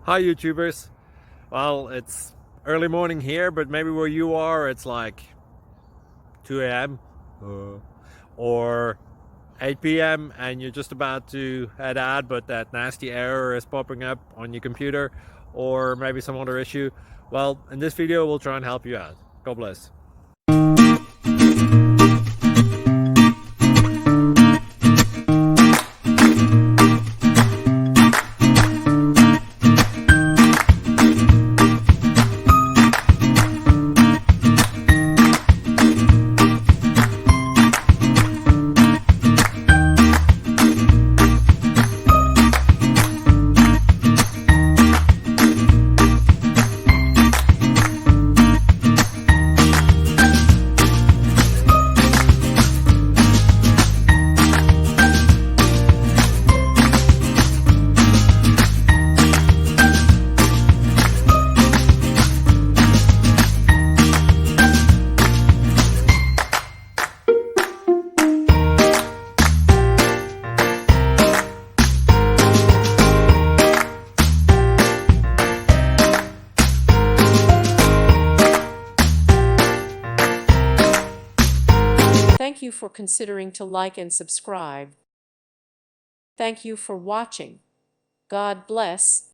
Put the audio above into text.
Hi YouTubers. Well, it's early morning here, but maybe where you are it's like 2 a.m. Or 8 p.m. and you're just about to head out, but that nasty error is popping up on your computer, or maybe some other issue. Well, in this video we'll try and help you out. God bless. Thank you for considering to like and subscribe. Thank you for watching. God bless.